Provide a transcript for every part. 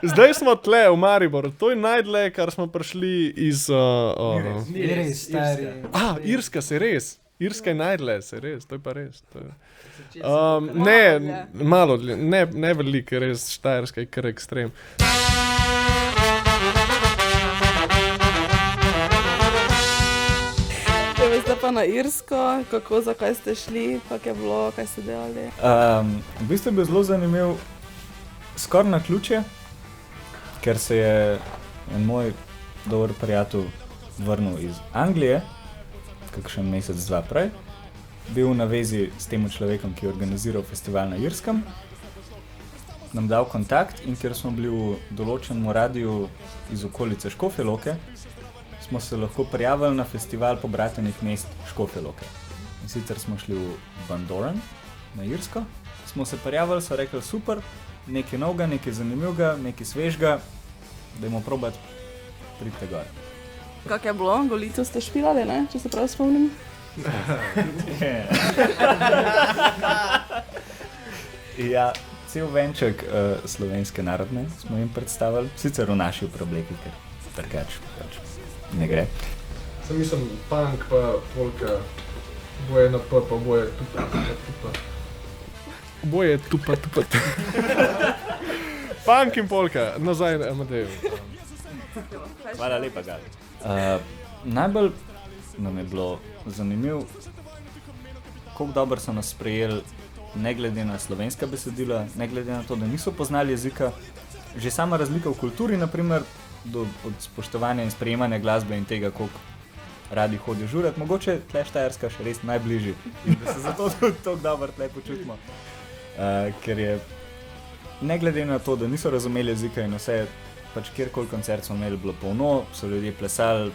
Zdaj smo tle v Mariboru, to je najdlje, kar smo prišli iz... Ni res, stari. Irska se res. Irska je najdlje, se res, to je pa res. Malo dlje, ne veliko, res Štajerska je kar ekstrem. Zdaj pa na Irsko, kako, zakaj ste šli, kako je bilo, kaj ste delali? V bistvu je bil zelo zanimiv skoraj na ključje, ker se je en moj dober prijatelj vrnil iz Anglije, kakšen mesec, dva prej, bil na vezi s tem človekom, ki je organiziral festival na Irskem, nam dal kontakt in ker smo bili v določenem radiju iz okolice Škofje Loke, smo se lahko prijavili na festival pobratenih mest Škofje Loke. In sicer smo šli v Bundoran na Irsko, smo se prijavili, so rekli super, nekaj novega, nekaj zanimivega, nekaj svežega, dajmo probati priti gor. Kako je bilo? Golico ste špilali, ne? Če se prav spomnim? Ja, cel venček slovenske narodne smo jim predstavili, sicer v naši obleki, ker drugače pač ne gre. Sem mislim, punk pa polka, boje na P, pa boje tupa. Boje tupa. Punk in polka, nazaj na Amadeju. Hvala lepa, Gali. Najbolj nam je bilo zanimivo, koliko dobro so nas sprejeli, ne glede na slovenska besedila, ne glede na to, da niso poznali jezika. Že sama razlika v kulturi, naprimer, od spoštovanja in sprejemanja glasbe in tega, koliko radi hodijo žurat, mogoče tle Štajerska še res najbližji in da se zato tudi tako dobro tle počutimo. Ker je, ne glede na to, da niso razumeli jezika in vse, pač kjerkoli koncert smo imeli, bilo polno, so ljudje plesali,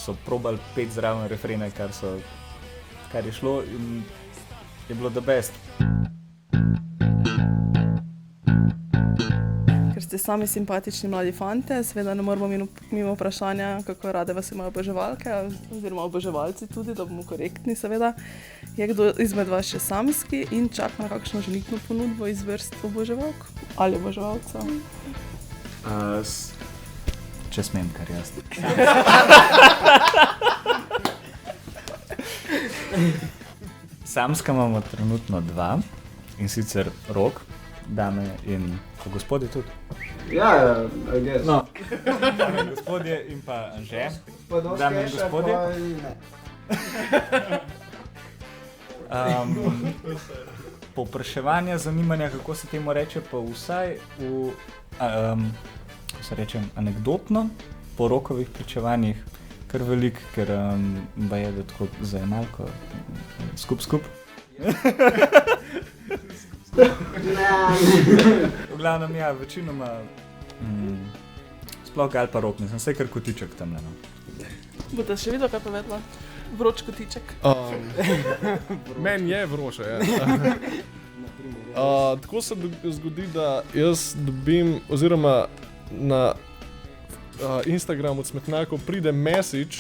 so probali peti zraven refrene, kar je šlo in je bilo the best. Ker ste sami simpatični mladi fante, seveda ne moramo mimo vprašanja, kako rade vas imajo oboževalke, oziroma oboževalci tudi, da bomo korektni seveda. Je kdo izmed vas še samski in čaka na kakšno ženitno ponudbo iz vrst oboževalk ali oboževalcev? Če smem, kar jaz. Samska imamo trenutno dva, in sicer Rok, dame in gospodje tudi. Ja, I guess. No. Gospodje in pa Anže, dame in gospodje. Povpraševanja, zanimanja, kako se temu reče, pa vsaj v, ko se rečem, anekdotno, po Rokovih pričevanjih, kar velik, ker baje, da tako zajemalko, skup. V glavnem, ja, večinoma, sploh Gal pa Rok, nisem vse kar kotiček tamle, no. Boste še videli, kaj povedala? Vroč kotiček. Meni je vroče, ja. Tako se zgodi, da jaz dobim, oziroma na Instagram od smetnjakov pride message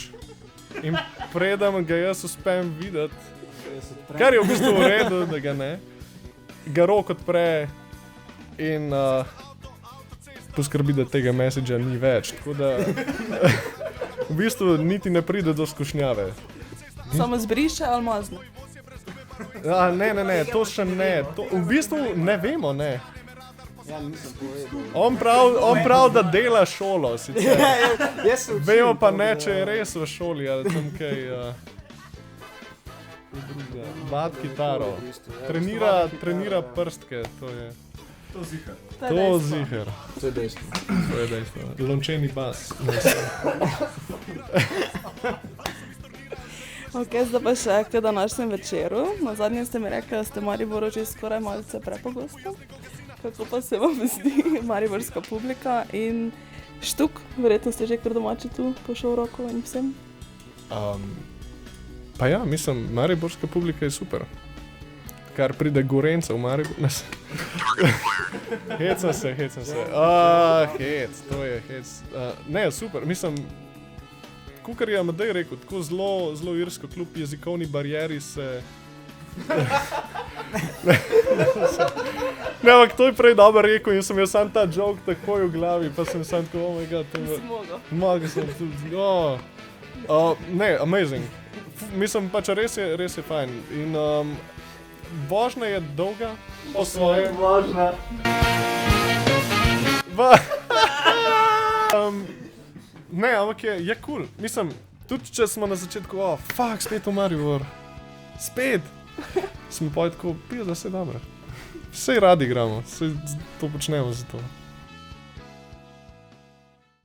in predem ga jaz uspem videti, kar je v bistvu v redu, da ga ne, ga Rok odpre in poskrbi, da tega messagea ni več, tako da v bistvu niti ne pride do skušnjave. Samo zbriše ali mazne? Ne, to še ne. V bistvu ne vemo, ne. Ja, nisem povedal. On prav, da dela šolo, sicer. Jaz se učim. Vemo pa ne, če je res v šoli ali tam kaj... Vad kitaro. Trenira prstke, to je... To zihar. To zihar. To je dejstvo. To je dejstvo. Lončeni bas. Ok, zdaj pa še k današnjem večeru. Na zadnjem ste mi rekli, da ste v Mariboru že skoraj malce prepogosto. Kako pa se vam zdi mariborska publika in Štuk? Verjetno ste že kar domači tu po Šovroku in vsem. Pa ja, mislim, mariborska publika je super. Kar pride Gorenca v Maribor. Hecam se. Hec, to je hec. Ne, super, mislim, kukar je Amadej rekel, tako zelo irsko, kljub jezikovni barieri se Ne, ampak to je prej dobro rekel in sem jaz sam ta joke takoj v glavi, pa sem sam tako, oh my god, to je... Mogel sem tudi, ne, amazing. Mislim pač res je fajn. In vožnja je dolga, po svoje. Možno. Ne, ampak je cool. Mislim, tudi če smo na začetku, fuck, spet v Maribor. Spet! Smo pa tako, da se dobro. Vse radi igramo, vse to počnemo zato.